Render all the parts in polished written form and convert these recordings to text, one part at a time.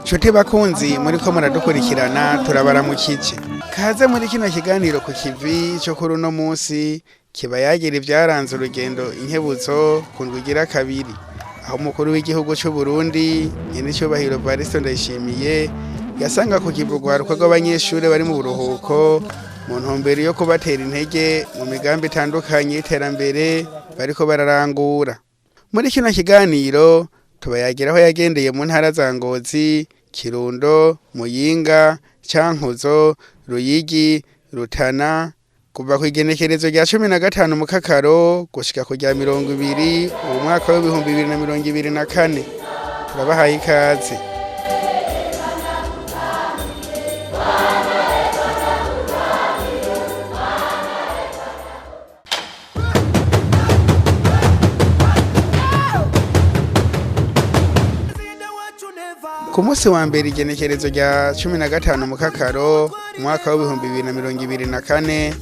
Nshuti bakunzi muriko muradukurikirana turabaramukije. Kaze muri kino kiganiro ku kivi cyo kuri uno munsi kiba yagira ivyaranze urugendo inkebuzo ku ndwigira kabiri. Aho umukuru w'igihugu cy'u Burundi Nyenicubahiro Evariste Ndayishimiye yasanga ku kivugwa rw'abanyeshure bari mu buruhuko mu ntumbero yo kubatera intege mu migambi itandukanye y'iterambere bariko bararangura. Muri kino kiganiro tubayagira aho yagendeye mu ntara za Ngozi, Kirundo, Muyinga, Cankuzo, Ruyigi, Rutana, kuva ku igenekerezo rya 15 mu Kakaro gushika ku rya 20 ubu mwaka wa 2024. Turabahaye ikaze. Ku munsi wa mbere igenekerezo rya 15 mu Kakaro umwaka wa 2024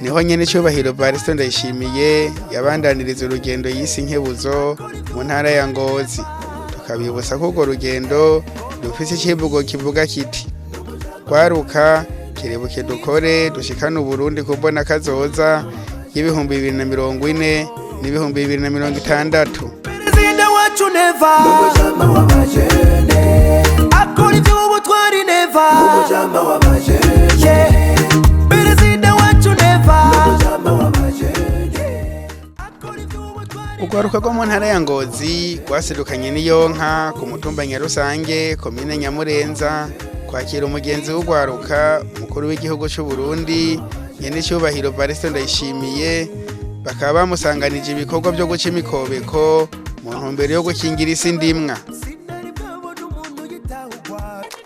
niho Nyenicubahiro Evariste Ndayishimiye yabandaniriza urugendo yisi nkebuzo mu ntara ya Ngozi. Tukabibutsa ko urwo rugendo rufise ikivugo kivuga kiti kwaruka kirebuke dukore dushikana Burundi kubona kazoza y'ibihumbi 2040 n'ibihumbi 2060. Perezida wacu neva mujama w'amajene akora ivy'ubutwari neva mujama w'amajene Perezida wacu neva mujama w'amajene akora ivy'ubutwari. Urwaruka rwo mu ntara ya Ngozi rwasidukanye n'iyonka ku mutumba Nyarusange komine Nyamurenza kwakira umugenzi w'urwaruka mukuru w'igihugu cy'u Burundi Nyenicubahiro Evariste Ndayishimiye, bakaba bamusanganije ibikorwa byo guca imikobeko mu ntumbero yo gukingira isi ndimwa.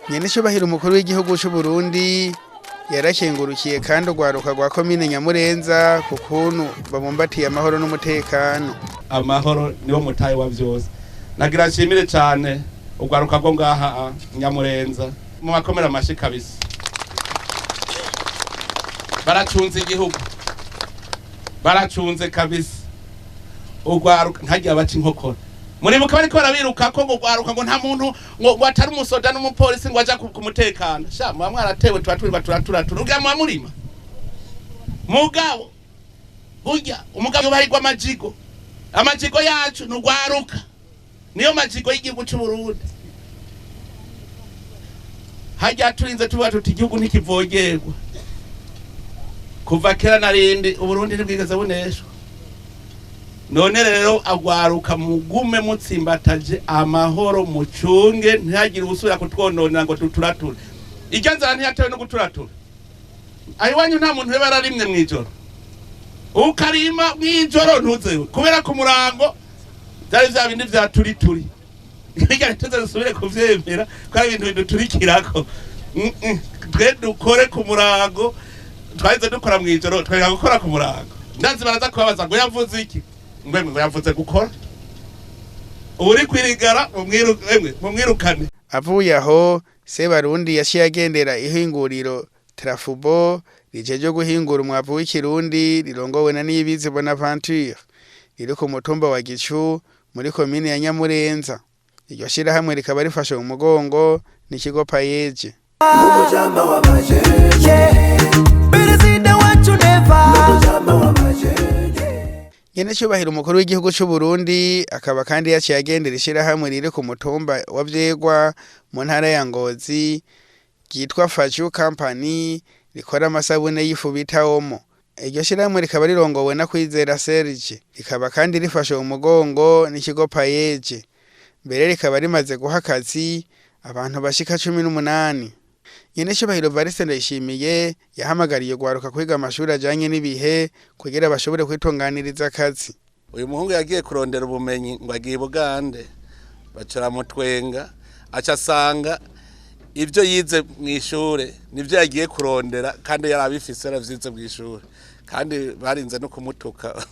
Nyenicubahiro umukuru w'igihugu cy'u Burundi yarakengurukiye kandi urwaruka rwa komine Nyamurenza ku kuntu babumbatiye amahoro n'umutekano. Amahoro niwo mutaye wa vyose. Nagira nshimire cyane urwaruka rwo ngaha Nyamurenza mu makomera mashi kabisa. Baracunze igihugu, baracunze kabisa. Urwaruka ntagiye abaca inkokora. Muribuka bariko barabiruka ko urwaruka ngo nta muntu ngo atari umusoda n'umupolisi ngo aja ku mutekano. Sha mwaratewe turi uga mu murima. Mugabo burya umugabo barigwa amajigo. Amajigo yacu n'urwaruka. Niyo majigo y'igihugu cy'u Burundi. Hajya turinze tuba tuti igihugu ntikivogerwa. Kuva kera narindi Uburundi ntibwigeze buneshwa. None rero agwaruka mugume mutsimbataje amahoro mucunge ntihagire ubusubira kutwononera ngo tuturature. Iryo nzara ntiyatewe no guturatura. Ayiwanyu nta muntu weba ararimwe mwijoro. Ukarima mwijoro ntuzewe kubera ku murango byari bya bindi vya turi. Ngiye tuze gusubire kuvyemera ko ari ibintu biduturikirako. Twe dukore ku murango twaize dukora mwijoro twega gukora ku murango. Ndazi baraza kubabaza ngo yavuze iki? Ngo yavuze gukora. Uri kwirigara mumwirukane. Avuye aho Sebarundi yaciye agendera ihinguriro Trafubo rijeje guhingura umwavu w'ikirundi rirongowe na Niyibizi Bonaventure riri ku mutumba wa Gicu muri komine ya Nyamurenza. Iryo shirahamwe rikaba rifashe mu mugongo n'ikigo Payeje. Mujama w'amajene Perezida wacu neva mujama w'amajene. Nyenicubahiro umukuru w'igihugu cy'u Burundi akaba kandi yaciye agendera ishirahamwe riri ku mutumba wa Vyegwa mu ntara ya Ngozi ryitwa Faju Company rikora amasabune y'ifu bita Omo. Iryo shirahamwe rikaba rirongowe na Kwizera Serge, rikaba kandi rifashe mu mugongo n'ikigo Payeje. Mbere rikaba rimaze guha akazi abantu bashika 18. Nyenicubahiro Evariste Ndayishimiye yahamagariye gwaruka kwiga amashuri ajanye n'ibihe kugira bashobore kwitunganiriza akazi. Uyu muhungu yagiye kurondera ubumenyi ngo agiye Bugande bacara mutwenga acasanga ivyo yize mwishure nivyo yagiye kurondera kandi yarabifise aravyize mwishure kandi barinze no kumutuka.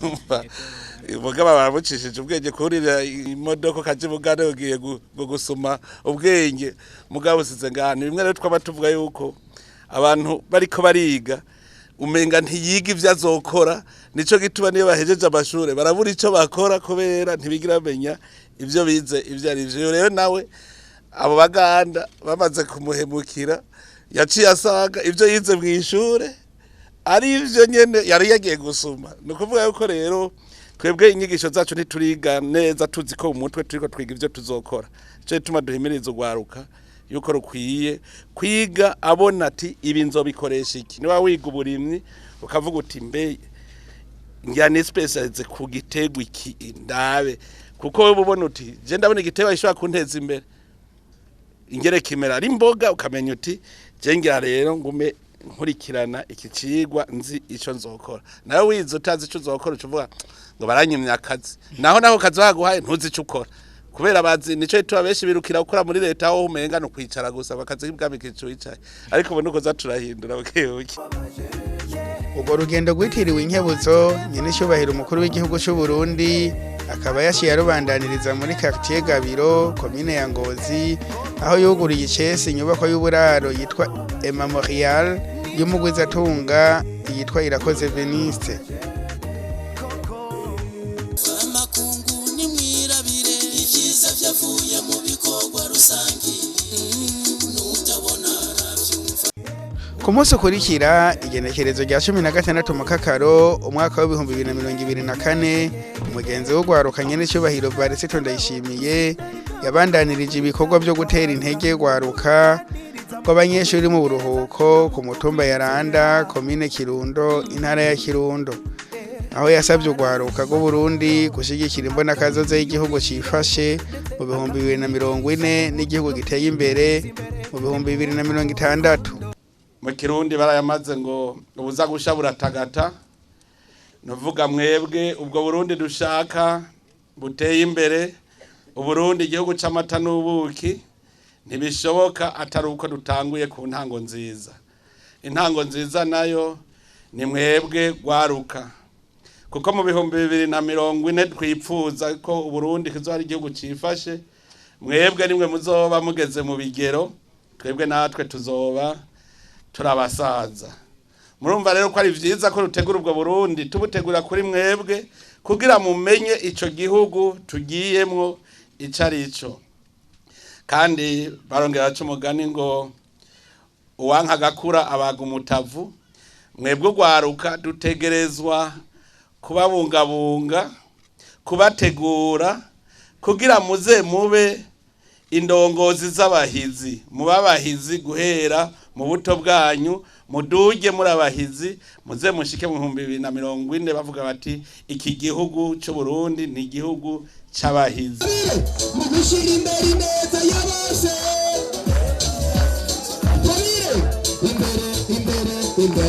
Mugabo baramucishije ubwenge kurira imodoka kaje Bugande ugiye gusuma ubwenge. Mugabo size ngana bimwe rero twabatuvuga yuko abantu bariko bariga umenga ntiyiga ivyo azokora, nico gituma niyo bahejeje amashure barabura ico bakora kubera ntibigira bamenya ivyo bize ivyo ari vyo. Rero nawe abo baganda bamaze kumuhemukira yaciye asanga ivyo yize mw'ishure ari ivyo nyene yari yagiye gusuma. Ni ukuvuga yuko rero twebwe inyigisho zacu ntituriga neza tuzi ko umutwe turiko twiga ivyo tuzokora. Ico gituma duhimiriza ugwaruka yuko rukwiye kwiga abona ati ibi nzobikoresha iki. Niba wiga uburimyi ukavuga uti mbe ngira ni specialize ku gitegwa iki ndabe, kuko wowe ubona uti je ndabona igitegwa gishobora kunteza imbere ingere kimera ari imboga, ukamenya uti je ngira rero ngume nkurikirana iki cigwa nzi ico nzokora. Nawe wize utazi ico uzokora ucuvuga ngo baranyimya akazi, naho kazi baguhaye ntuzi ico ukora, kubera bazi nico gituma benshi birukira gukora muri leta aho umenga no kwicara gusa bakazi bwami kicu yicaye, ariko ubu nuko zaturahindura bukebuke. Ubwo rugendo rwitiriwe inkebuzo nyene cyubahiro umukuru w'igihugu cy'u Burundi akaba yashiye arubandaniriza muri quartier Gabiro commune ya Ngozi, aho yuguriye icese inyubako y'uburaro yitwa Memorial y'umugwizatunga yitwa Irakoze Veniste. Ku munsi ukurikira igenekerezo rya 16 Mukakaro umwaka wa 2024 umugenzi w'ugwarukanye n'icyubahiro Varisito Ndayishimiye yabandanirije ibikorwa byo gutera intege gwaruka kw'abanyeshuri mu buruhuko ku mutumba ya Randa commune Kirundo intara ya Kirundo, aho yasabye ugwaruka rw'u Burundi gushigikira imbona kazoze y'igihugu cifashe mu 2040 n'igihugu giteye imbere mu 2060. Mu Kirundi barayamaze ngo ubuza gusha buratagata, novuga mwebwe ubwo Burundi dushaka buteye imbere, uburundi igihugu c'amata n'ubuki ntibishoboka atari uko dutanguye ku ntango nziza. Intango nziza nayo ni mwebwe gwaruka, kuko mu 2040 twipfuza ko uburundi kizoba ari igihugu cifashe. Mwebwe nimwe muzoba mugeze mu bigero, twebwe natwe tuzoba turabasaza. Murumva rero ko ari vyiza ko rutegura ubwo Burundi tubutegura kuri mwebwe kugira mumenye ico gihugu tugiyemwo icarico. Kandi barongera c'umugani ngo uwanka gakura abaga umutavu. Mwebwe gwaruka dutegerezwa kubabungabunga, kubategura kugira muze mube indongozi z'abahizi, mubabahizi guhera mu buto bwanyu, muduge muri abahizi muze mushike mu 2040 bavuga bati iki gihugu cy'u Burundi ni igihugu c'abahizi. Mugushira imbere ineza yabose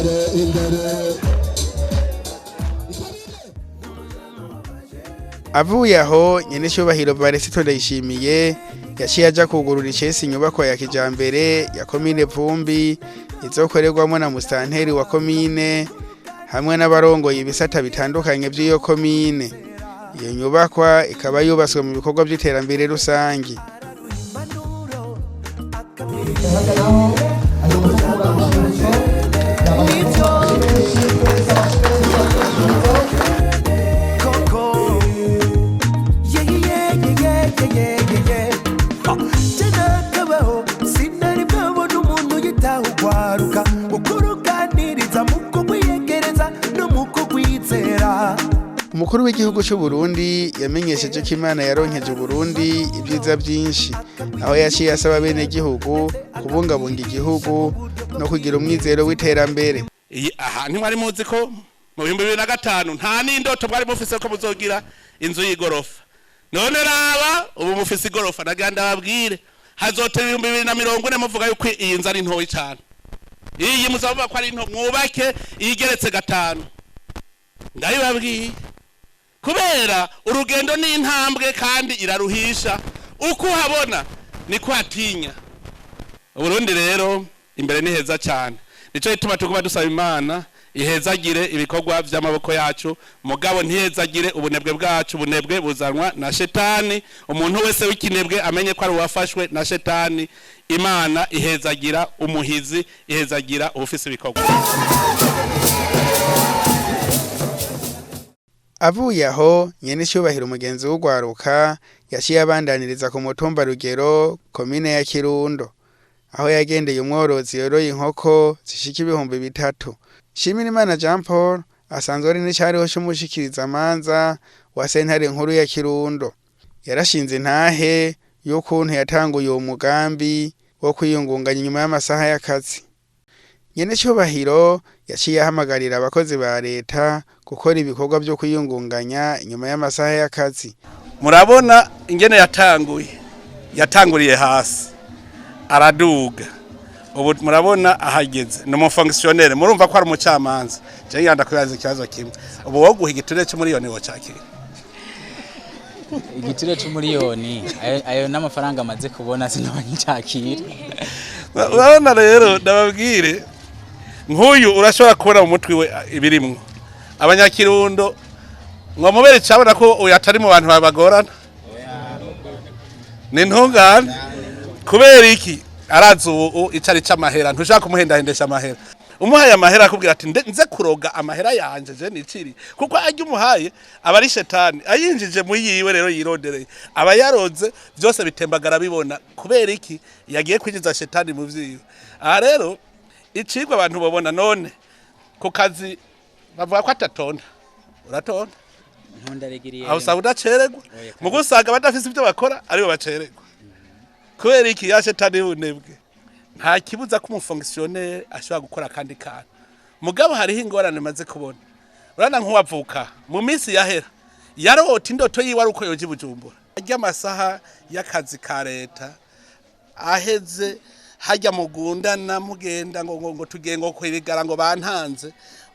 imbere. Avuye aho nyene cyubahiro Varisito Ndayishimiye yaciye aja kugurura icese inyubako ya kijambere ya komine Vumbi izokorerwamo na mustanteri wa komine hamwe n'abarongoye ibisata bitandukanye by'iyo komine. Iyo nyubakwa ikaba yubatswe mu bikorwa by'iterambere rusangi. Umukuru w'igihugu cy'u Burundi yamenyesheje ko Imana yaronkeje Burundi ibyiza byinshi, aho yaciye asaba bene gihugu kubungabunga igihugu no kugira umwizero w'iterambere. Aha ntimwari muzi ko mu 2005 nta n'indoto bwari mufise ko muzogira inzu y'igorofa. None raba ubu mufise igorofa, naganda babwire hazotera 2040 muvuga yuko iyi nzu ari ntoyi cyane. Iyi muzavuga ko ari nto, mwubake igeretse gatanu. Ndabibabwiye kubera urugendo ni intambwe kandi iraruhisha, uko habona niko hatinya. Uburundi rero imbere ni heza cyane, nico gituma tuguma dusaba Imana ihezagire ibikorwa by'amaboko yacu, mugabo ntihezagire ubunebwe bwacu. Ubunebwe buzanwa na shetani, umuntu wese w'ikinebwe amenye ko ari uwafashwe na shetani. Imana ihezagira umuhizi, ihezagira ubufise ibikorwa. Avuye aho nyene cyubahiro umugenzi w'ugwaruka yaciye abandaniriza ku mutumba Rugero komine ya Kirundo aho yagendeye umworozi yoroye inkoko zishika 3,000. Shimirimana Jean Paul asanzwe ari n'icariho cy'umushikiriza amanza wa sentare nkuru ya Kirundo. Yarashinze intahe y'ukuntu yatanguye uwo mugambi wo kwiyungunganya nyuma y'amasaha y'akazi. Nyene cyubahiro yaciye ahamagarira abakozi ba leta gukora ibikorwa byo kwiyungunganya nyuma y'amasaha y'akazi. Murabona ingene yatanguriye hasi araduga ubu murabona ahageze no mu fonctionnaire murumva ko ari umucamanza je yanda kuyaza ikibazo kimwe ubu wo guha igiture cy'umuriyoni wo cyakira igiture cy'umuriyoni ayo n'amafaranga amaze kubona sinabanyakira. urabona rero ndababwire nk'uyu urashobora kubona mu mutwe we ibirimwo abanyakirundo ngo mubere cyabona ko uyatari mu bantu babagorana ni ntungane kubera iki arazi ubu icari c'amahera ntushaka kumuhendahendesha amahera umuhaye amahera akubwira ati nze kuroga amahera yanje je niciri kuko ajya umuhaye aba ari shetani ayinjije mu yiwe rero yirondereye aba yaroze byose bitembagara bibona kubera iki yagiye kwinjiza shetani mu vyiwe. Aha rero icigwa abantu babona none ku kazi bavuga ko atatonda uratonda ntundaregiriye aho usanga udacererwa mu gusanga badafise ibyo bakora aribo bacererwa kubera iki ya shetani y'ubunebwe nta kibuza ko umufonctionnaire ashobora gukora kandi kantu mugabo hariho ingorane maze kubona urana nk'uwavuka mu minsi yahera yarota indoto yiwe ari uko yoje Bujumbura ajya amasaha y'akazi ka leta aheze hajya mugundana mugenda ngo tugengo kwirigara ngo bantanze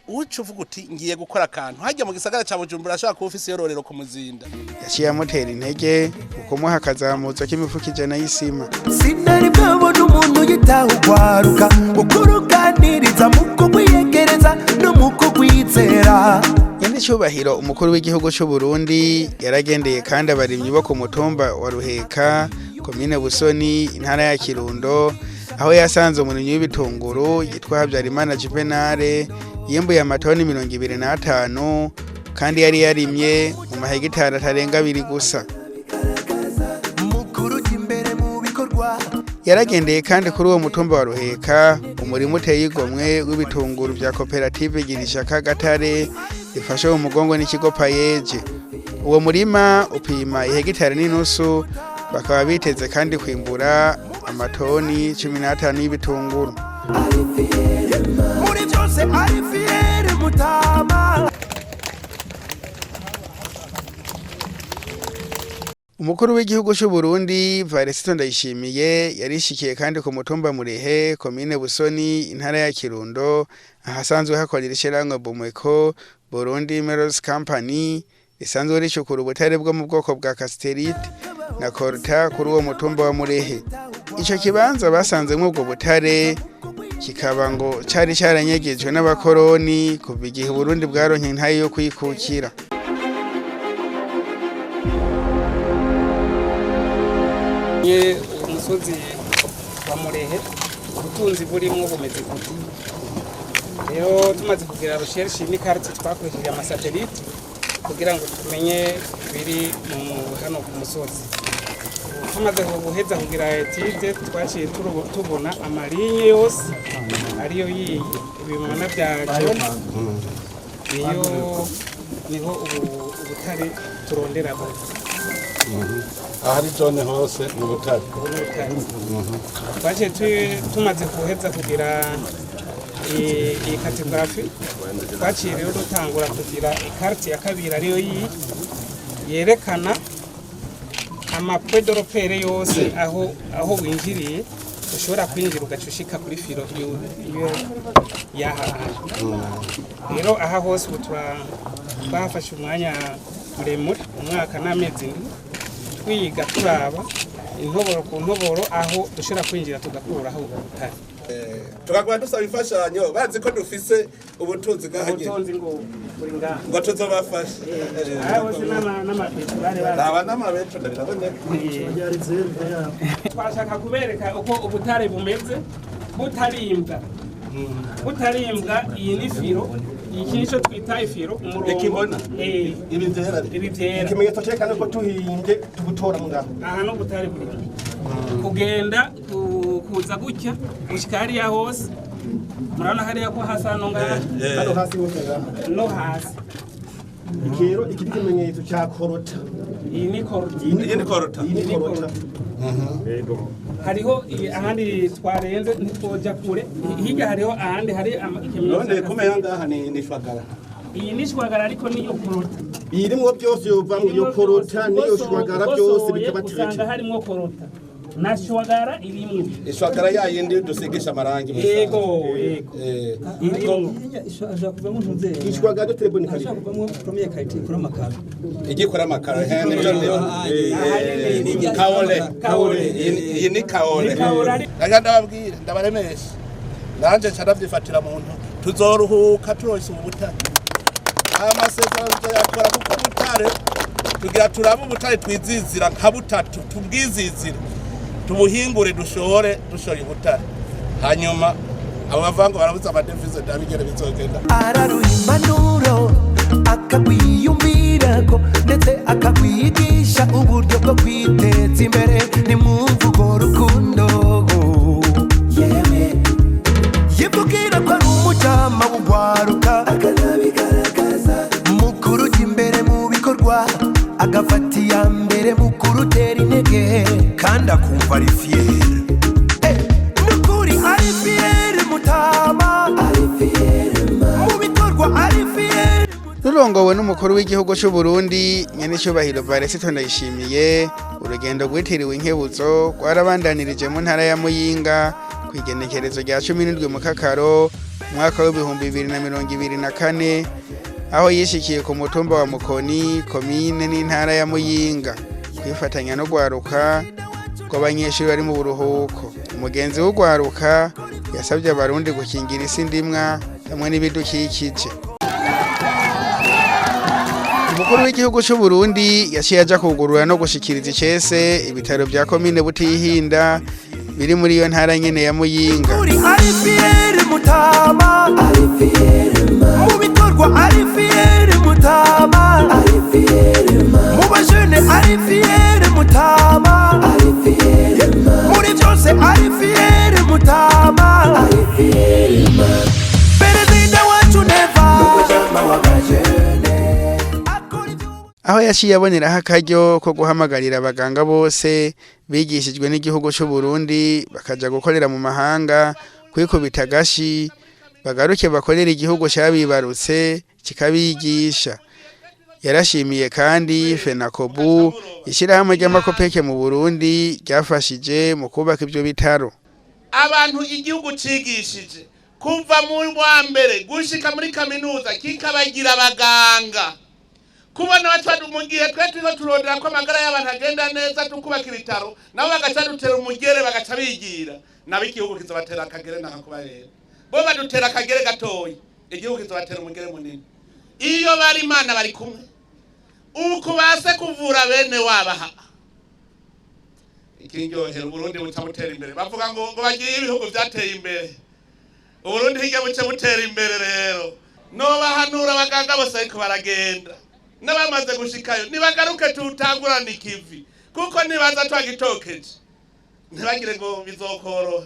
ucu uvuga uti ngiye gukora akantu hajya mu gisagara ca Bujumbura ashaka ku ofisi yororero ku muzinda yaciye amutera intege ukumuha akazamuza k'imifuka 100 y'isima. Sinari bwabona umuntu yitahugwaruka ukuruganiriza mu kugwiyegereza no mu kugwizera. Nyene cyubahiro umukuru w'igihugu cy'u Burundi yaragendeye kandi abarimyi bo ku mutumba wa Ruheka komine Busoni intara ya Kirundo aho yasanze umurimyi w'ibitunguru yitwa Habyarimana Juvenal yimbuye amatoni 25 kandi yari yarimye mu mahegitari atarenga 2 gusa. Yaragendeye kandi kuri uwo mutumba wa Ruheka umurimo uteye igomwe w'ibitunguru bya koperative Girishaka Gatare ifashe mu mugongo n'ikigo Payeje. Uwo murima upima ihegitari n'inusu bakaba biteze kandi kwimbura amatoni 15 y'ibitunguru. Muri byose ari fiere mutama. Umukuru w'igihugu cy'u Burundi Varisito Ndayishimiye yarishikiye kandi ku mutumba Murehe komine Busoni intara ya Kirundo ahasanzwe hakorera ishyirahamwe Bomeko Burundi Minerals Company risanzwe ricukura ubutare bwo mu bwoko bwa casterite na colta kuri uwo mutumba wa Murehe. Ico kibanza basanzemo ubwo butare kikaba ngo cari caranyegejwe n'abakoroni kuva igihe Burundi bwaronke intaye yo kwikukira. Umusozi wa Murehe ubutunzi burimo bumeze gute. Rero tumaze kugira recherche ni carte twakoresheje amasatelite kugira ngo tumenye biri mu hano ku musozi. Tumaze guheza kugira etude twaciye tubona amalinye yose ariyo ibimana bya Jone iyo niho ubutare turondera bose. ahari Jone hose mu butare baje tumaze kuheza kugira iyi cartographie baciye rero dutangura kugira ikarti ya kabiri ariyo yerekana amapedropere yose aho winjiriye ushobora kwinjira ugacushika kuri filo iyo yaha rero aha hose twafashe umwanya muremure umwaka n'amezi twiga turaba intoboro ku ntoboro aho dushobora kwinjira tugakuraho ubutare tukagwa dusaba imfashanyo bazi ko dufise ubutunzi bwahagera ubutunzi ngo buri ngaha ngo tuzobafasha abo se n'amapetu bari aba n'amabeto ndaboneka twashaka kubereka uko ubutare bumeze butarimbwa iyi ni filo iki nico twita ifiro umurongo ikibona ibi vyera ibi vyera ikimenyetso cyerekana ko tuhimbye tugutora ngaho aha no butari buri kugenda kuza gutya gushika hariya hose murabona hariya ko hasa hano ngaha hano hasi hose ngaha no hasi ikero iki kimenyetso cya korota iyi ni korota iyi ni korota iyi ni korota hariho ahandi twarenze ntitwoja kure hirya hariho ahandi hari ikimenyetso none kumenya ngaha ni shwagara iyi ni shwagara ariko niyo korota birimwo byose yovamwe yo korota niyo shwagara byose bikaba usanga harimo korota na shwagara irimwe ishwagara yayindi dusigisha amarangi yego yego ashaka kuvamo ntuze ishwagara telefone kari ashaka kuvamo premier qualité kuri amakaro igikora amakaro hene kaole iyi ni kaole ndaga ndababwira ndabaremesha nanje cyandavyifatira mu ntu tuzoruhuka turose ubutare amasezerano tuyakora kuko ubutare tugira turaba ubutare twizizira nka butatu tubwizizira tubuhingure dushoye ubutare hanyuma abo bavango barabuza amadevize ndabigere bizogenda araruha impanuro akagwiyumvirako ndetse akagwigisha uburyo bwo kwiteza imbere ni mu mvugo rukundo yewe yivugira ko ari umujama w'ugwaruka akanabigaragaza mu kuruja imbere mu bikorwa agafata iya mbere mu kurutera intege kandi akumva ari fier nukuri ari fier mutama ari fier mu bikorwa ari fier rurongowe n'umukuru w'igihugu cy'u Burundi Nyenicubahiro Varisito Ndayishimiye urugendo rwitiriwe inkebuzo rwarabandanirije mu ntara ya Muyinga kwigenekerezo rya 17 mu Kakaro mwaka w'2024 aho yishikiye ku mutumba wa Mukoni komine n'intara ya Muyinga kwifatanya no gwaruka kw'abanyeshuri bari mu buruhuko umugenzi w'ugwaruka yasabye abarundi gukingira isi ndimwa hamwe n'ibidukikije umukuru w'igihugu cy'u Burundi yaciye aja kugurura no gushikiriza icese ibitaro bya komine Butihinda biri muri iyo ntara nyene ya Muyinga ari fier mutama ari fier mu bikorwa ari fier mutama ari fier mu bajene ari fier mutama ari fier muri byose ari fier mutama ari fier perezida wacu neva mujama wa bajene aho yaciye aboneraho akaryo ko guhamagarira abaganga bose bigishijwe n'igihugu cy'u Burundi bakaja gukorera mu mahanga kwikubita gashi bagaruke bakorera igihugu cyabibarutse kikabigisha yarashimiye kandi FENACOBU ishyirahamwe ry'amakopeke mu Burundi ryafashije mu kubaka ibyo bitaro abantu igihugu cigishije kuva mu wa mbere gushika muri kaminuza kikabagira abaganga kubona batwadu mugihe twetwizo turondera ko amagara y'abantu agenda neza tukubaka ibitaro nabo bagaca dutera umugere bagaca bigira nabo igihugu kizobatera akagere nakakubarera bo badutera akagere gatoyi igihugu kizobatera umugere munini iyo bari imana bari kumwe uko base kuvura bene wabaha ikiryohera Burundi butamutera imbere bavuga ngo bagiye ibihugu byateye imbere Burundi hirya buce butera imbere rero no bahanura abaganga bose ariko baragenda n'abamaze gushikayo nibagaruke tutangurana ikivi kuko nibaza twagitokeje ntibagire ngo bizokoro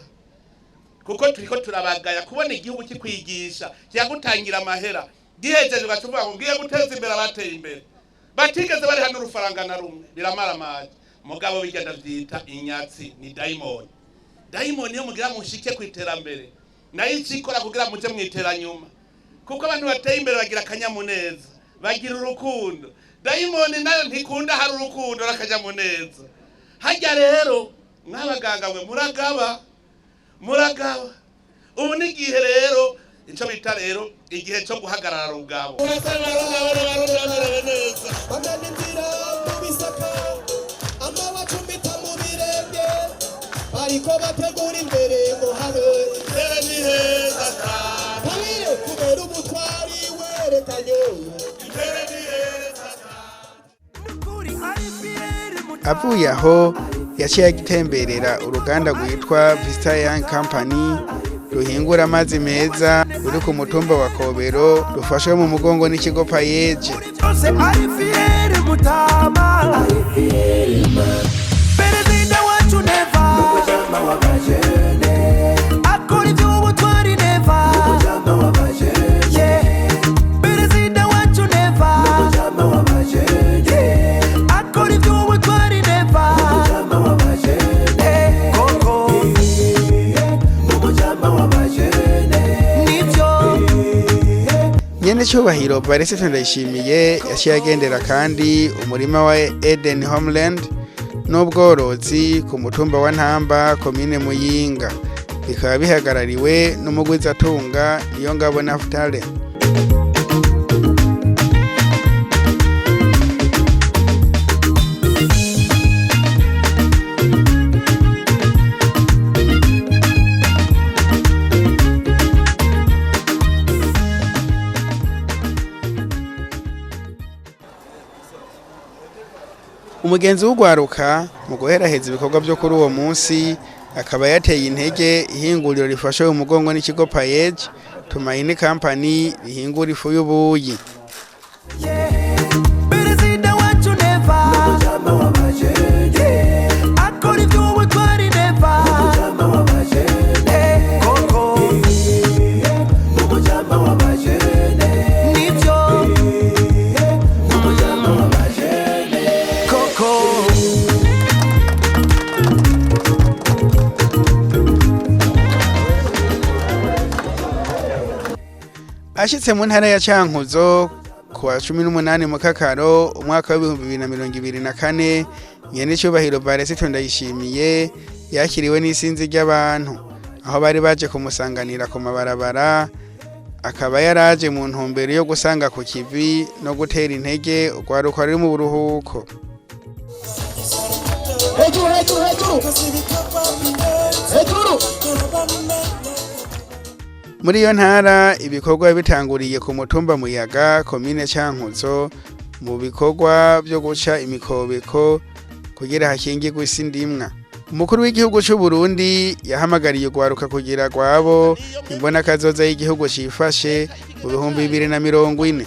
kuko turiko turabagaya kubona igihugu kikwigisha cyagutangira amahera gihejeje gacuvuga ngo ngiye guteza imbere abateye imbere batigeze bari hano urufaranga na rumwe biramaramaje mugabo bigenda vyita inyatsi ni daimoni yo mugira mushike kwiterambere nayo ikikora kugira muje mwiteranyuma kuko abantu bateye imbere bagira akanyamuneza bagira urukundo daimoni nayo ntikunda hari urukundo rakajamuneza hajya rero mwabaganga mwe muragaba ubu ni gihe rero ico bita rero igihe cyo guhagarara rugabo ariko bategura imbere ngo habe ni heza kabire kubera ubutwari werekanye avuye aho yaciye agitemberera uruganda rwitwa Vista Young Company ruhingura amazi meza ruri ku mutumba wa Kobero rufashwe mu mugongo n'ikigo Payeje. Byose ari fiere mutama perezida wacu neva umujama w'abajene akora iby'ubutwari neva umujama w'abajene perezida wacu neva umujama w'abajene akora iby'ubutwari neva umujama w'abajene koko umujama w'abajene nibyo Nyene cyubahiro Varisito Ndayishimiye yaciye agendera kandi umurima wa Eden Homeland n'ubworozi ku mutumba wa Ntamba komine Muyinga, bikaba bihagarariwe n'umugwizatunga Niyongabo Naftale. Umugenzi w'ugwaruka mu guheraheza ibikorwa byo kuri uwo munsi akaba yateye intege ihinguriro rifashe umugongo n'ikigo Payeje Tumaini Company rihingura ifu y'ubuyi. perezida wacu neva umujama w'abajene akora iby'ubutwari neva umujama w'abajene koko umujama w'abajene nibyo umujama w'abajene koko Ashitse mu ntara ya Cankuzo kuwa 18 mu Kakaro umwaka wa 2024 nyene cyubahiro Varisito Ndayishimiye yakiriwe n'isinzi ry'abantu aho bari baje kumusanganira ku mabarabara, akaba yaraje mu ntumbero yo gusanga ku kivi no gutera intege ugwaruka ruri mu buruhuko. Muri iyo ntara ibikorwa bitanguriye ku mutumba Muyaga komine Cankuzo mu bikorwa byo guca imikobeko kugira hakingirwe isi ndimwa. Umukuru w'igihugu cy'u Burundi yahamagariye ugwaruka kugira gwabo imbona kazoza y'igihugu cifashe mu 2040.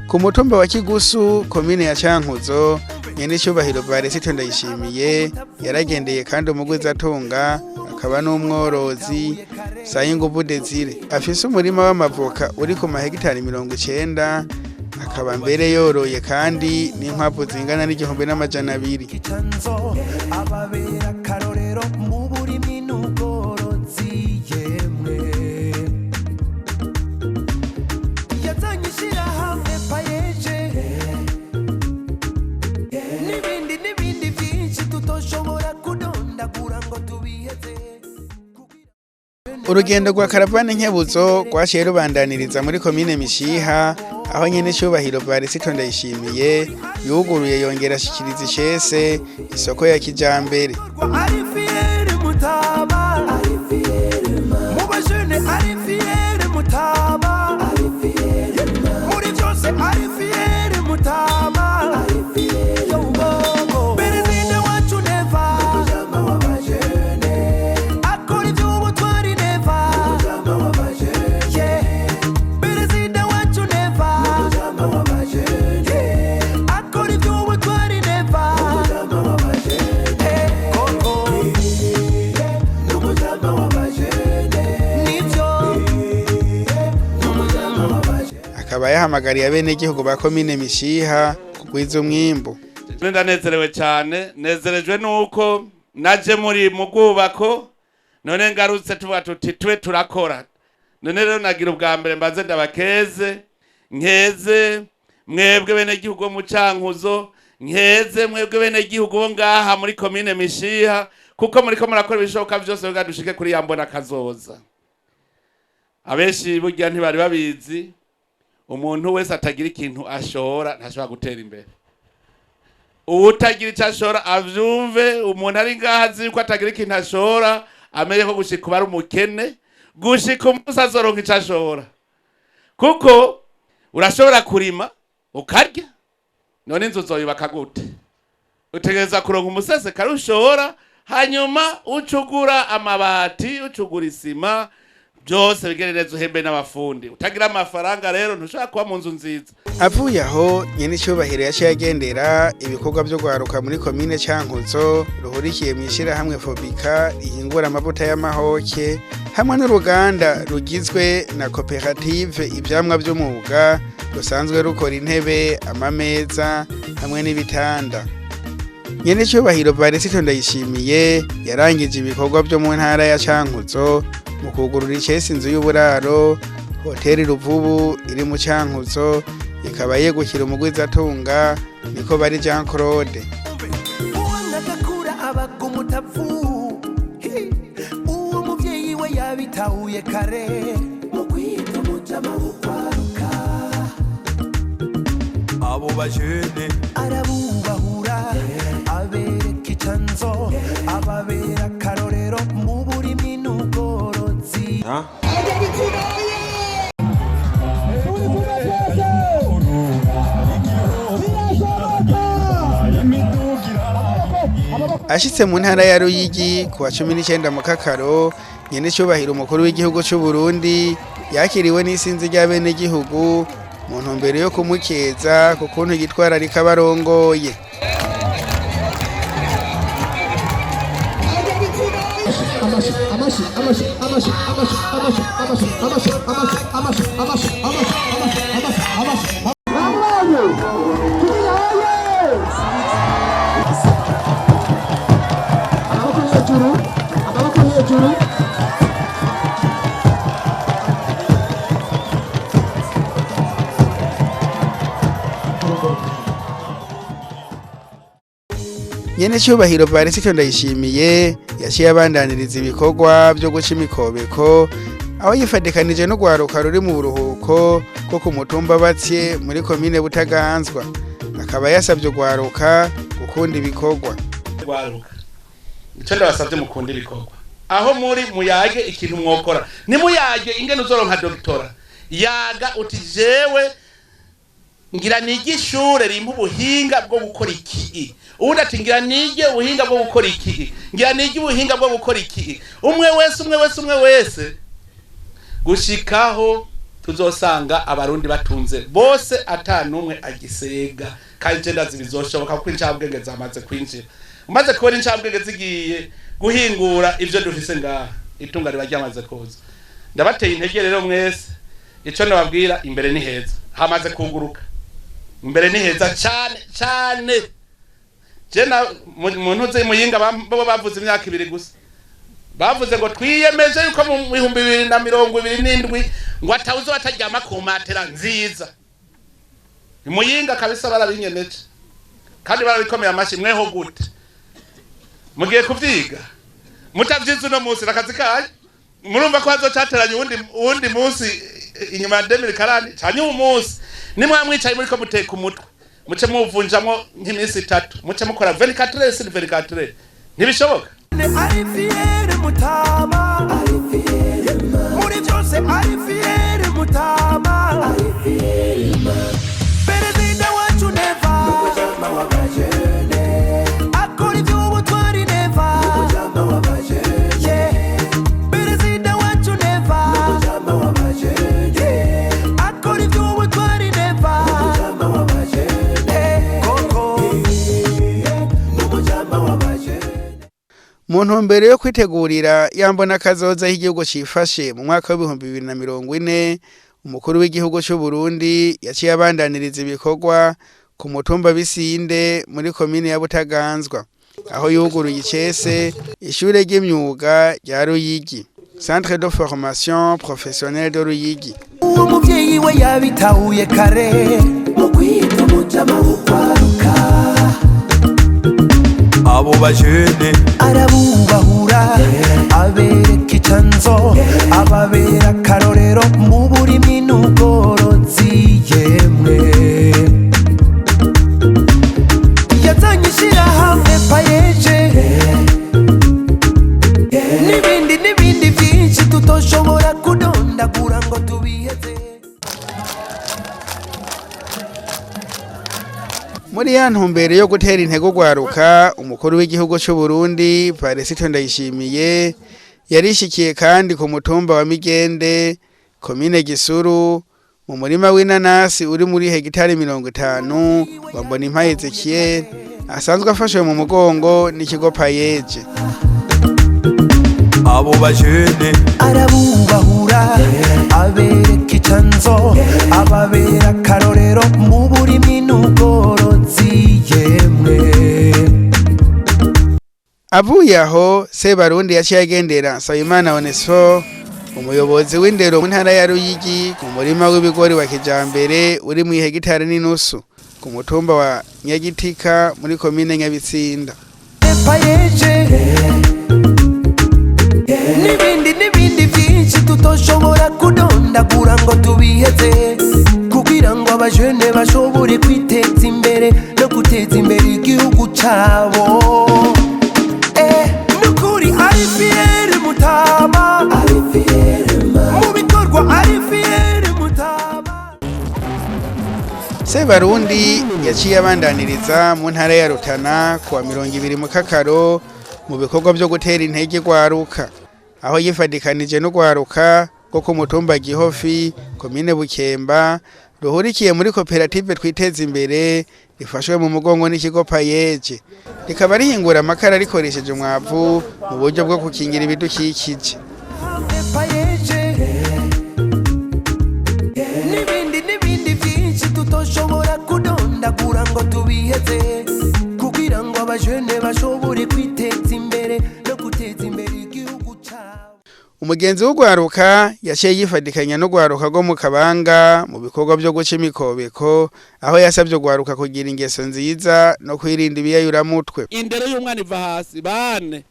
Ku mutumba wa Kigusu komine ya Cankuzo nyene cyubahiro Varisito Ndayishimiye yaragendeye kandi umugwizatunga akaba n'umworozi Sayinguvu Desire afise umurima w'amavoka uri ku mahegitari 90, akaba mbere yoroye kandi n'inkwavu zingana n'1,200. kitanzo ababera karorero mu burimi n'ubworozi yemwe yazanye ishyirahamwe Payeje n'ibindi byinshi tutoshobora kudondagura ngo tubiheze. Urugendo rwa karavane Nkebuzo rwaciye rubandaniriza muri komine Mishiha aho nyene cyubahiro Varisito Ndayishimiye yuguruye yongera ashikiriza icese isoko ya kijambere. Ari fiere mutama ari fiere mu bajene ari fiere mutama ari fiere muri byose ari fiere mutama ari fiere y'ubwongo perezida wacu neva umujama w'abajene akora iby'ubutwari neva umujama w'abajene perezida wacu neva umujama w'abajene akora iby'ubutwari neva umujama w'abajene koko umujama w'abajene nibyo umujama w'abajene. Akaba yahamagariye abenegihugu ba komine Mishiha kugwiza umwimbu. Ndanezerewe cyane, nezerejwe nuko naje muri mu bwubako none ngarutse tuvuga tuti twe turakora. None rero nagira ubwa mbere mbaze ndabakeze nkeze mwebwe benegihugu mu Cankuzo, nkeze mwebwe benegihugu bo ngaha muri komine Mishiha kuko muriko murakora ibishoboka byose ngo dushike kuri yambona kazoza. Abenshi burya ntibari babizi, umuntu wese atagira ikintu ashora ntashobora gutera imbere. Uwutagira icyo ashora avyumve, umuntu ari ngaha azi ko atagira ikintu ashora amenye ko gushika bari umukene, gushika umunsi azoronka icyo ashora. Kuko urashobora kurima ukarya, none inzu zoyubaka gute? Utegereza kuronka umusese karushora hanyuma ucugura amabati ucugura isima byose bigerereza uhembe n'abafundi. Utagira amafaranga rero ntushaka kuba mu nzu nziza. Avuye aho nyene cyubahiro yaciye agendera ibikorwa byo gwaruka muri komine Cankuzo ruhurikiye mwishira hamwe Fobika ihingura amavuta y'amahoke hamwe n'uruganda rugizwe na koperative ivyamwa by'umuga rusanzwe rukora intebe amameza hamwe n'ibitanda. Nyene cyubahiro Varisito Ndayishimiye yarangije ibikorwa byo mu ntara ya Cankuzo mu kugurura icesi inzu y'uburaro hoteli Ruvubu iri mu Cankuzo ikaba yegukira umugwizatunga niko bari Jean Claude. Uwo muvyeyi we yabitahuye kare mu kwita umujama w'ukwaruka abo bajene arabubahura abereka icanzo ababera karorero mu burimyi n'ubworozi. Ashitse mu ntara ya Ruyigi ku wa 19 mu Kakaro nyene cyubahiro umukuru w'igihugu cy'u Burundi yakiriwe n'isinzi ry'abene gihugu mu ntumbero yo kumukeza ku kuntu gitwara rikabarongoye. Nyene cyubahiro Varisito Ndayishimiye yaciye abandaniriza ibikorwa byo guca imikobeko aho yifadikanije no gwaruka ruri mu buruhuko ko ku mutumba Batye muri komine Butaganzwa akaba yasabye gwaruka gukunda ibikorwa. Gwaruka icyo ndabasabye mukunda ibikorwa aho muri muyage ikintu mwokora ni muyage ingene uzoronka doctora yaga uti jewe ngira nigishure rimpa ubuhinga bwo gukora iki ubundi ati ngira nige ubuhinga bwo gukora iki ngira nige ubuhinga bwo gukora iki umwe wese gushikaho tuzosanga abarundi batunze bose atanumwe agisega kandi je ndazi bizoshoboka ko incabwenge zamaze kwinjira umaze kubona incabwenge zigiye guhingura ivyo dufise ngaha itunga riba ryamaze kuza. Ndabateye intege rero mwese ico nababwira imbere ni heza hamaze kuguruka imbere ni heza cyane jena muntu uze muyinga babo bavuze imyaka 2 gusa bavuze ngo twiyemeje yuko mu 2027 ngo atawuzo bataryama ku matera nziza muyinga kabisa barabinyeneje kandi barabikomeye amashi mweho gute mugiye kuvyiga mutavyiza no munsi rakazi kaje murumva ko hazocateranye uwundi munsi inyuma ya 2040 cyane umunsi nimwamwicaye muri ko muteka umutwe muce muvunjamo nk'imisi 3 muce mukora 24 ntibishoboka. Ari fiere mutama ari fiere muri byose ari fiere mutama ari fiere perezida wacu neva mujama wabajene akora iby'ubutwari neva mujama wabajene perezida wacu neva mujama wabajene akora iby'ubutwari neva mujama wabajene koko mujama wabajene. Mu ntumbero yo kwitegurira yambona kazoza h'igihugu cifashe mu mwaka wa 2040 umukuru w'igihugu cy'u Burundi yaciye abandaniriza ibikorwa ku mutumba Bisinde muri komine ya Butaganzwa aho yuguruye icese ishure ry'imyuga rya Ruyigi Centre de formation professionnelle de Ruyigi. Uwo muvyeyi we yabitahuye kare mu kwita umujama w'ukwaruka abo bajene arabubahura abereka icanzo ababera karorero mu burimyi n'ubworozi yemwe yazanye ishirahamwe payeje n'ibindi byinshi tutoshobora kudondagura ngo tubiheze. muri ya ntumbero yo gutera intego gwaruka umukuru w'igihugu cy'u Burundi Parisito Ndayishimiye yarishikiye kandi ku mutumba wa Migende komine Gisuru mu murima w'inanasi uri muri hegitari 50 wambona impaye Ezekiel asanzwe afashwe mu mugongo n'ikigo Payeje. abo bajene arabubahura abereka icanzo ababera karorero mu burimi n'ubworozi yemwe. Avuye aho Sebarundi yaciye agendera Nsabimana Onesphore umuyobozi w'indero mu ntara ya Ruyigi ku murima w'ibigori wa kijambere uri mu hegitari n'inusu ku mutumba wa Nyagitika muri komine Nyabitsinda. Nibindi vyinshi tutoshobora kudondagura ngo tubiheze kugira ngo abajene bashobore kwiteza imbere no guteza imbere igihugu cabo. Nukuri ari fiere Mutama, mu bikorwa ari fiere Mutama. Sebarundi yaciye abandaniriza mu ntara ya Rutana kuwa 20 mu Kakaro mu bikorwa byo gutera intege gwaruka aho yifadikanije no gwaruka ko ku mutumba Gihofi komine Bukemba ruhurikiye muri koperative twiteza imbere rifashwe mu mugongo n'ikigo Payeje rikaba rihingura amakara rikoresheje umwavu mu buryo bwo kukingira ibidukikije. Nibindi vyinshi tutoshobora kudondagura ngo tubiheze kugira ngo abajene bashobore kwiteza imbere no guteza imbere igihugu cabo. Umugenzi w'ugwaruka yaciye yifadikanya no gwaruka go mu Kabanga mu bikorwa byo guca imikobeko aho yasabye gwaruka kugira ingeso nziza no kwirinda ibiyayuramutwe. Indero y'umwana iva hasi bane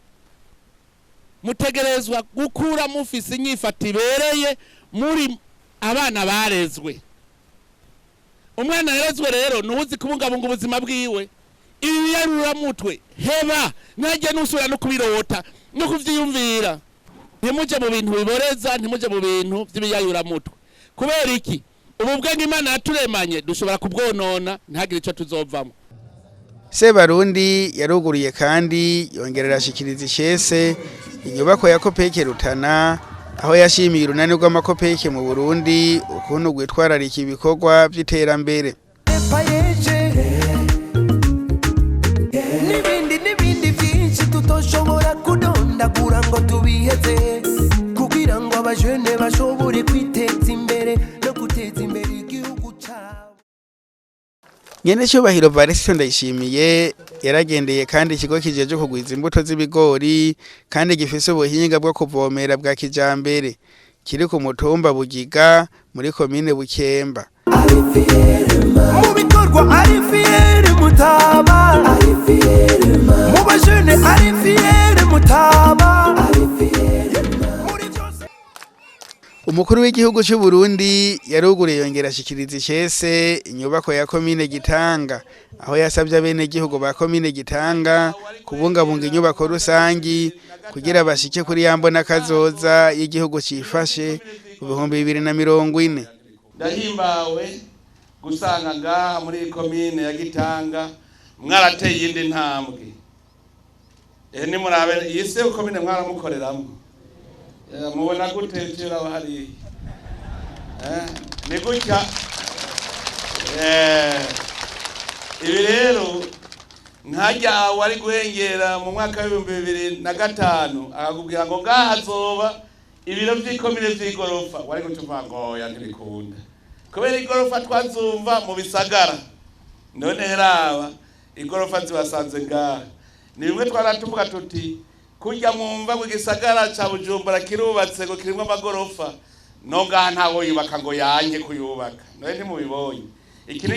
mutegerezwa gukura mufise inyifata ibereye muri abana barezwe. Umwana yarezwe rero nuzi kubungabunga ubuzima bwiwe ibiyayuramutwe heba ntajye nusura no kubirota no kuvyiyumvira. Ntimuje mu bintu biboreza ntimuje mu bintu by'ibiyayuramutwe kubera iki ubu bwenge Imana yaturemanye dushobora kubwonona ntagire ico tuzovamo. Sebarundi yaruguriye kandi yongerera ashikiriza ishese inyubako ya Kopeke Rutana aho yashimiye urunani rw'amakopeke mu Burundi ukuntu gwitwararika ibikorwa by'iterambere. Nibindi vyinshi tutoshobora kudondagura ngo tubiheze kugira ngo abajene bashobore kwiteza imbere no guteza imbere igihugu cabo. Nyene cyubahiro Parisito Ndayishimiye yaragendeye kandi ikigo kijeje kugwiza imbuto z'ibigori kandi gifise ubuhinga bwo kuvomera bwa kijambere kiri ku mutumba Bugiga muri komine Bukemba. Mu bikorwa ari fiere Mutama, mu bajene ari fiere Mutama. Umukuru w'igihugu cy'u Burundi yaruguriye yongera ashikiriza ishese inyubako ya komine Gitanga aho yasabye abene gihugu ba komine Gitanga kubungabunga inyubako rusangi kugira bashike kuri yambona kazoza y'igihugu cifashe mu 2040. Ndahimbawe gusanga ngaha muri komine ya Gitanga mwarateye indi ntambwe. Ni murabe yise komine mwaramukoreramo. Mubona gute cyera bahari ni gutya ibi rero ntajya wari guhengera mu mwaka wa 2005 akakubwira ngo ngaha azoba ibiro by'ikomine vy'igorofa wari gutuva ngo yandikunda kubera igorofa twazumva mu bisagara none heraba igorofa zibasanze ngaha ni bimwe twaratuvuga tuti kujya mumva ngo gisagara ca Bujumbura kirubatse ngo kirimo amagorofa no ngaha ntawo yubaka ngo yanye kuyubaka none ntimubibonye. Iki ni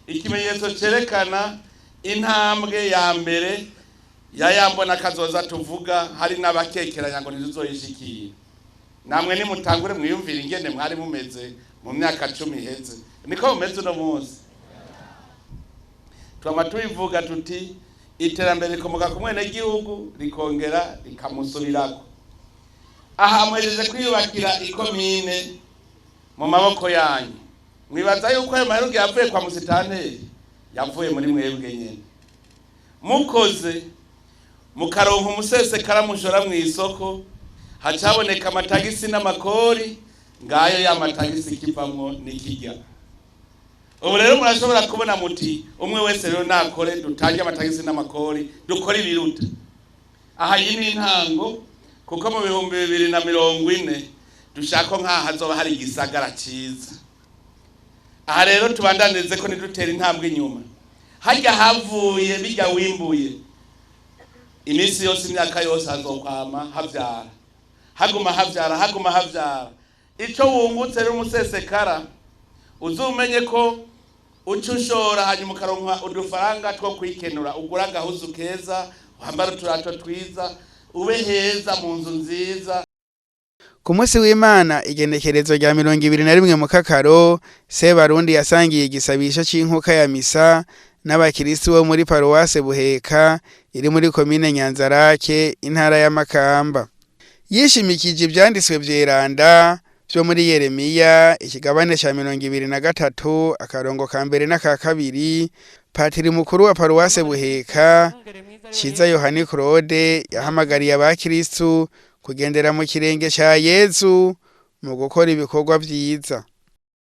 ikimenyetso cerekana intambwe ya mbere yayambona kazoza tuvuga hari n'abakekeranya ngo ntizuzoyishikira. Namwe nimutangure mwiyumvira ingene mwari mumeze mu myaka 10 iheze niko mumeze no munsi. Twama tubivuga tuti iterambere rikomoka ku mwene gihugu rikongera rikamusubirako. Aha mwejeje kwiyubakira ikomine mu maboko yanyu. Mwibaza yuko ayo maheruge yavuye kwa musitanteri yavuye muri mwebwe nyene mukoze mukaronka umusesekara mushora mu isoko hacaboneka amatagisi n'amakori ngayo ya matagisi kivamwo nikijya. Ubu rero murashobora kubona muti umwe wese rero nakore dutange amatagisi n'amakori dukore ibiruta. Aha yini intango kuko mu 2040 dushaka nkaho hazoba hari igisagara ciza. Aha rero tubandanirize ko nidutera intambwe inyuma. Harya havuye bijya wimbuye imisi yose imyaka yose hazokwama havyara haguma havyara ico wungutse rero umusesekara uzumenye ko ucushora hanyuma ukaronka udufaranga two kwikenura ugura agahuzu keza wambara uturato twiza ube heza mu nzu nziza. Ku munsi w'Imana igenekerezo rya 21 mu Kakaro Sebarundi yasangiye igisabisho c'inkuka ya misa n'abakristo bo muri Paruwase Buheka iri muri komine Nyanzarake intara ya Makamba. Yishimikije ivyanditswe vyeranda vyo muri Yeremiya ikigabane ca 23 akarongo ka mbere n'aka kabiri. Patiri mukuru wa Paruwase Buheka Ciza Yohani Claude yahamagariye abakristo kugendera mu kirenge ca Yezu mu gukora ibikorwa vyiza.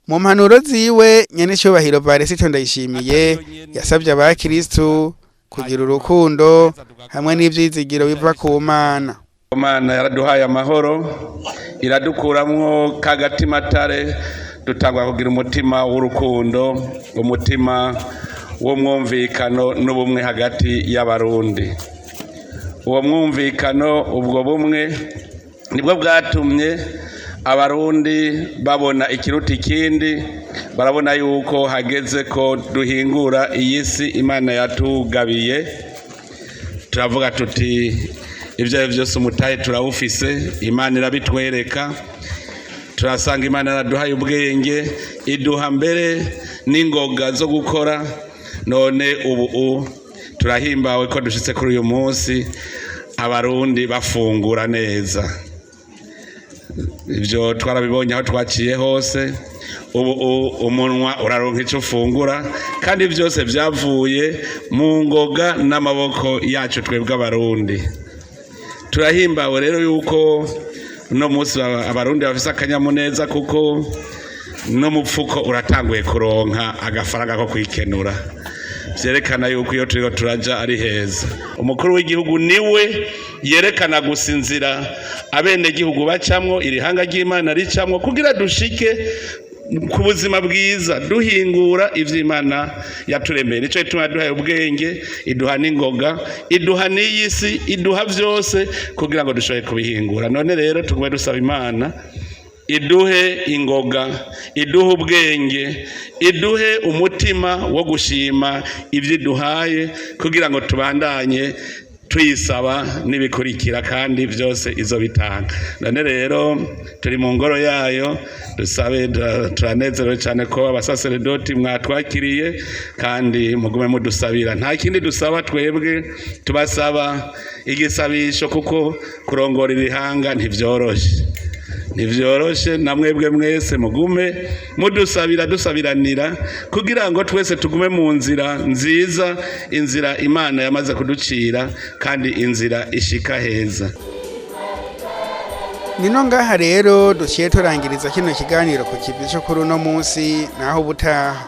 Mu mpanuro ziwe nyene cyubahiro Varisito Ndayishimiye yasabye abakristo kugira urukundo hamwe n'ivyizigiro biva ku Mana. Imana yaraduhaye amahoro iradukuramwo kagatima tare dutangwa kugira umutima w'urukundo, umutima w'umwumvikano n'ubumwe hagati y'abarundi. Uwo mwumvikano ubwo bumwe nibwo bwatumye abarundi babona ikiruta ikindi, barabona yuko hageze ko duhingura iyi si Imana yatugabiye. Turavuga tuti ibyo byose umutahe turawufise, Imana irabitwereka. Turasanga Imana yaraduhaye ubwenge, iduha mbere n'ingoga zo gukora. None ubu turahimbawe ko dushitse kuri uyu munsi abarundi bafungura neza. Ibyo twarabibonye aho twaciye hose. Ubu umunwa uraronka icyo ufungura, kandi byose byavuye mu ngoga n'amaboko yacu twebwe abarundi. Turahimbawe rero yuko no munsi abarundi bafise akanyamuneza kuko no mupfuko uratanguye kuronka agafaranga ko kwikenura. Vyerekana yuko iyo turiko turaja ari heza. Umukuru w'igihugu niwe yerekana gusinzira abene gihugu bacamwo, irihanga ry'Imana ricamwo kugira dushike ku buzima bwiza duhingura ivy'Imana yaturemeye. Nico ituma duhaye ubwenge, iduha n'ingoga, iduha n'iyisi, iduha vyose kugira ngo dushoboye kubihingura. None rero tugwe dusaba Imana iduhe ingoga, iduhe ubwenge, iduhe umutima wo gushima ivyo duhaye kugira ngo tubandanye tuyisaba nibikurikira kandi byose izo bitanga. None rero turi mu ngoro yayo, dusabe turanezerewe cyane ko abasaseredoti mwatwakiriye kandi mugume mudusabira. Nta kindi dusaba twebwe, tubasaba igisabisho kuko kurongora irihanga ntivyoroshe namwebwe mwese mugume mudusabira dusabiranira kugira ngo twese tugume mu nzira nziza, inzira Imana yamaze kuducira kandi inzira ishika heza. Nino ngaha rero duciye turangiriza kino kiganiro ku kivi cyo kuri uno munsi naho ubutaha.